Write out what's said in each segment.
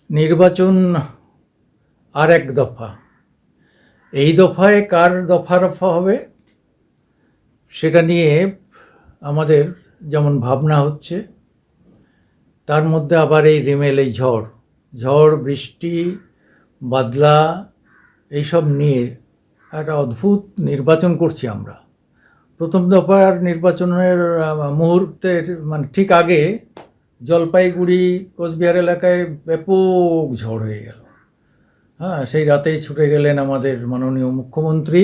নির্বাচন আর এক দফা। এই দফায় কার দফা রফা হবে সেটা নিয়ে আমাদের যেমন ভাবনা হচ্ছে, তার মধ্যে আবার এই রিমেল, এই ঝড় বৃষ্টি বাদলা এইসব নিয়ে একটা অদ্ভুত নির্বাচন করছি আমরা। প্রথম দফার নির্বাচনের মুহূর্তের মানে ঠিক আগে জলপাইগুড়ি কোচবিহার এলাকায় ব্যাপক ঝড় হয়ে গেল। হ্যাঁ, সেই রাতেই ছুটে গেলেন আমাদের মাননীয় মুখ্যমন্ত্রী।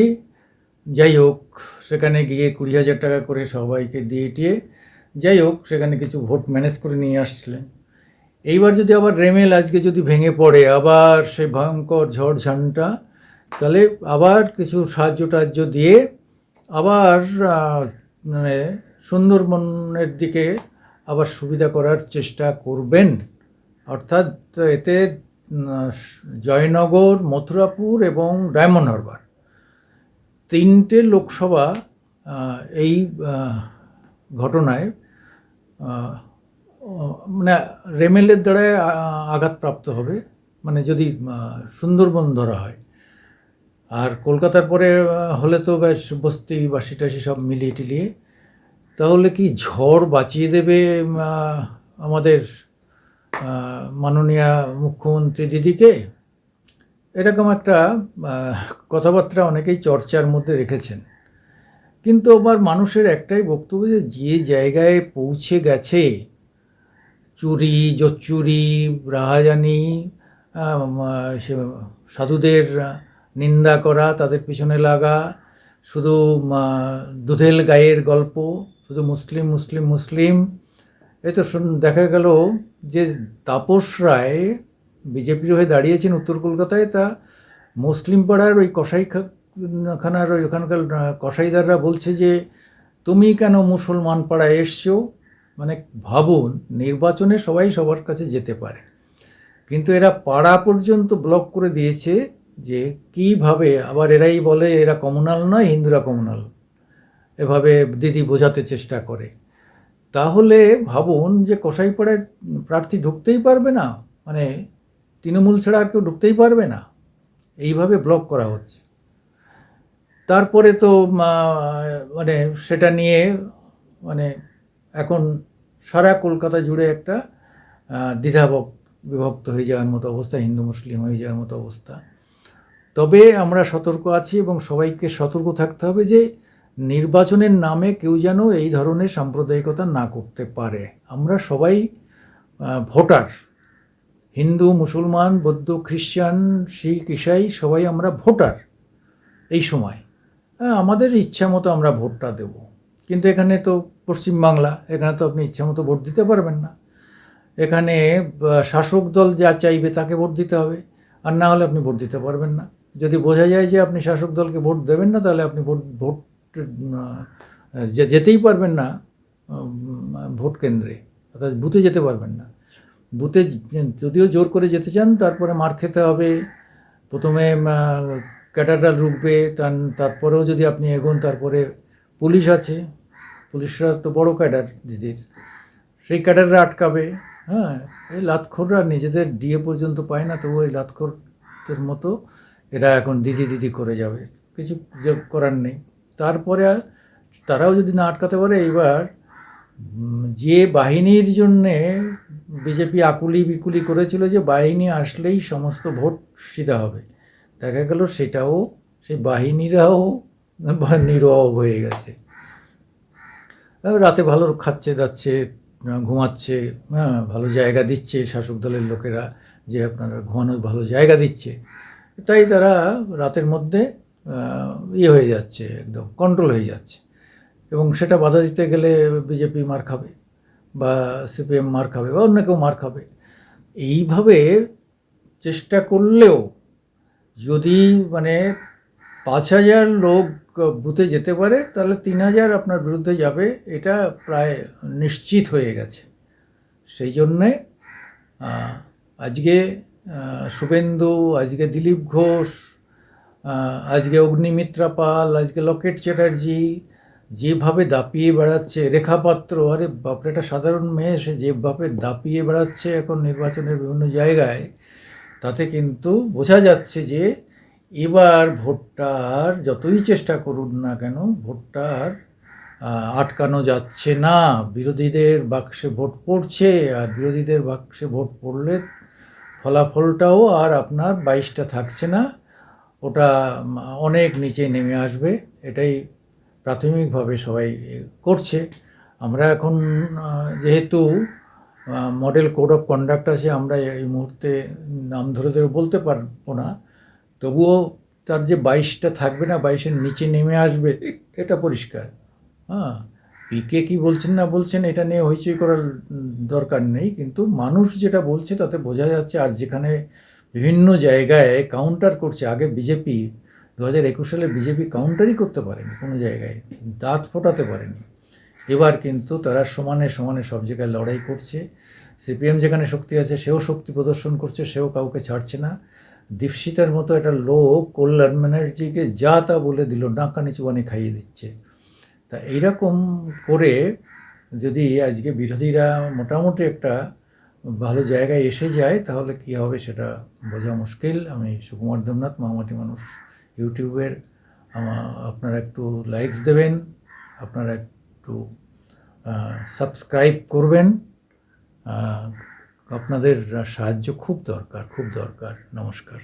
যাই হোক, সেখানে গিয়ে 20,000 টাকা করে সবাইকে দিয়ে টিয়ে যাই হোক সেখানে কিছু ভোট ম্যানেজ করে নিয়ে আসছিলেন। এইবার যদি আবার রেমেল আজকে যদি ভেঙে পড়ে আবার সেই ভয়ঙ্কর ঝড় ঝান্টা, তাহলে আবার কিছু সাহায্য টাহায্য দিয়ে আবার মানে সুন্দরবনের দিকে আবার সুবিধা করার চেষ্টা করবেন। অর্থাৎ এতে জয়নগর, মথুরাপুর এবং ডায়মন্ড হারবার তিনটে লোকসভা এই ঘটনায় মানে রেমেলের দ্বারায় আঘাতপ্রাপ্ত হবে, মানে যদি সুন্দরবন ধরা হয়। আর কলকাতার পরে হলে তো বেশ বস্তি বাসি টাসি সব মিলিয়ে টিলিয়ে, তাহলে কি ঝড় বাঁচিয়ে দেবে আমাদের মাননীয়া মুখ্যমন্ত্রী দিদিকে? এরকম একটা কথাবার্তা অনেকেই চর্চার মধ্যে রেখেছেন। কিন্তু আবার মানুষের একটাই বক্তব্য, যে জায়গায় পৌঁছে গেছে, চুরি জোচ্চুরি রাহাজানি, সাধুদের নিন্দা করা, তাদের পিছনে লাগা, শুধু দুধেল গায়ের গল্প, শুধু মুসলিম মুসলিম মুসলিম। এই তো দেখা গেল যে তাপস রায় বিজেপির হয়ে দাঁড়িয়েছেন উত্তর কলকাতায়, তা মুসলিম পাড়ার ওই কসাইখানার ওইখানকার কসাইদাররা বলছে যে তুমি কেন মুসলমান পাড়ায় এসছো। মানে ভাবুন, নির্বাচনে সবাই সবার কাছে যেতে পারে, কিন্তু এরা পাড়া পর্যন্ত ব্লক করে দিয়েছে। যে কিভাবে আবার এরাই বলে এরা কমিউনাল নয়, হিন্দুরা কমিউনাল, এভাবে দিদি বোঝাতে চেষ্টা করে। তাহলে ভাবুন যে কসাইপাড়ায় প্রার্থী ঢুকতেই পারবে না, মানে তৃণমূল ছাড়া আর কেউ ঢুকতেই পারবে না, এইভাবে ব্লক করা হচ্ছে। তারপরে তো মানে সেটা নিয়ে মানে এখন সারা কলকাতা জুড়ে একটা বিভক্ত হয়ে যাওয়ার মতো অবস্থা, হিন্দু মুসলিম হয়ে যাওয়ার মতো অবস্থা। তবে আমরা সতর্ক আছি এবং সবাইকে সতর্ক থাকতে হবে যে নির্বাচনের নামে কেউ যেন এই ধরনের সাম্প্রদায়িকতা না করতে পারে। আমরা সবাই ভোটার, হিন্দু মুসলমান বৌদ্ধ খ্রিস্টান শিখ ইসাই সবাই আমরা ভোটার। এই সময় আমাদের ইচ্ছা মতো আমরা ভোটটা দেব, কিন্তু এখানে তো পশ্চিমবাংলা, এখানে তো আপনি ইচ্ছা মতো ভোট দিতে পারবেন না। এখানে শাসক দল যা চাইবে তাকে ভোট দিতে হবে, আর না হলে আপনি ভোট দিতে পারবেন না। যদি বোঝা যায় যে আপনি শাসক দলকে ভোট দেবেন না, তাহলে আপনি ভোট যেতেই পারবেন না ভোট কেন্দ্রে, অর্থাৎ বুথে যেতে পারবেন না। বুথে যদিও জোর করে যেতে চান, তারপরে মার খেতে হবে। প্রথমে ক্যাডাররা রুখবে, তারপরেও যদি আপনি এগোন, তারপরে পুলিশ আছে, পুলিশরা তো বড় ক্যাডার দিদির, সেই ক্যাডাররা আটকাবে। হ্যাঁ, এই লাতখোররা নিজেদের ডিএ পর্যন্ত পায় না, তবু ওই লাতখোরদের মতো এরা এখন দিদি দিদি করে যাবে, কিছু করার নেই। তারপরে তারাও যদি না আটকাতে পারে, এইবার যে বাহিনীর জন্যে বিজেপি আকুলি বিকুলি করেছিল যে বাহিনী আসলেই সমস্ত ভোট সিধা হবে, দেখা গেল সেটাও, সেই বাহিনীরাও নীরব হয়ে গেছে। রাতে ভালো খাচ্ছে দাচ্ছে ঘুমাচ্ছে, হ্যাঁ, ভালো জায়গা দিচ্ছে শাসক দলের লোকেরা, যে আপনারা ঘুমানোর ভালো জায়গা দিচ্ছে, তাই তারা রাতের মধ্যে হয়ে যাচ্ছে, একদম কন্ট্রোল হয়ে যাচ্ছে। এবং সেটা বাধা দিতে গেলে বিজেপি মার খাবে, বা সিপিএম মার খাবে, বা অন্য কেউ মার খাবে। এইভাবে চেষ্টা করলেও যদি মানে 5,000 লোক বুথে যেতে পারে, তাহলে 3,000 আপনার বিরুদ্ধে যাবে, এটা প্রায় নিশ্চিত হয়ে গেছে। সেই জন্যে আজকে শুভেন্দু, আজকে দিলীপ ঘোষ, আজকে অগ্নিমিত্রা পাল, আজকে লকেট চ্যাটার্জি, যেভাবে দাপিয়ে বেড়াচ্ছে রেখা পাত্র, আরে বাপরে, একটা সাধারণ মেয়ে, সে যেভাবে দাপিয়ে বেড়াচ্ছে এখন নির্বাচনের বিভিন্ন জায়গায়, তাতে কিন্তু বোঝা যাচ্ছে যে এবার ভোটটা আর যতই চেষ্টা করুন না কেন, ভোটটা আর আটকানো যাচ্ছে না। বিরোধীদের বাক্সে ভোট পড়ছে, আর বিরোধীদের বাক্সে ভোট পড়লে ফলাফলটাও আর আপনার 22টা থাকছে না, ওটা অনেক নিচে নেমে আসবে। এটাই প্রাথমিকভাবে সবাই করছে। আমরা এখন যেহেতু মডেল কোড অফ কন্ডাক্ট আছে, আমরা এই মুহূর্তে নাম ধরে ধরে বলতে পারবো না, তবুও তার যে 22টা থাকবে না, 22-এর নিচে নেমে আসবে, এটা পরিষ্কার। হ্যাঁ, পিকে কি বলছেন না বলছেন এটা নিয়ে হইচই করার দরকার নেই, কিন্তু মানুষ যেটা বলছে তাতে বোঝা যাচ্ছে। আর যেখানে বিভিন্ন জায়গায় কাউন্টার করছে, আগে বিজেপি 2021 সালে বিজেপি কাউন্টারই করতে পারেনি কোনো জায়গায়, দাঁত ফোটাতে পারেনি। এবার কিন্তু তারা সমানে সমানে সব জায়গায় লড়াই করছে। সিপিএম যেখানে শক্তি আছে সেও শক্তি প্রদর্শন করছে, সেও কাউকে ছাড়ছে না। দীপশিতার মতো একটা লোক কল্যাণ ব্যানার্জিকে যা তা বলে দিল, নাকানি চুবানি খাইয়ে দিচ্ছে। তা এইরকম করে যদি আজকে বিরোধীরা মোটামুটি একটা ভালো জায়গায় এসে যায়, তাহলে কী হবে সেটা বোঝা মুশকিল। আমি সুকুমার দেবনাথ, মামাটি মানুষ ইউটিউবের, আপনারা একটু লাইকস দেবেন, আপনারা একটু সাবস্ক্রাইব করবেন। আপনাদের সাহায্য খুব দরকার, খুব দরকার। নমস্কার।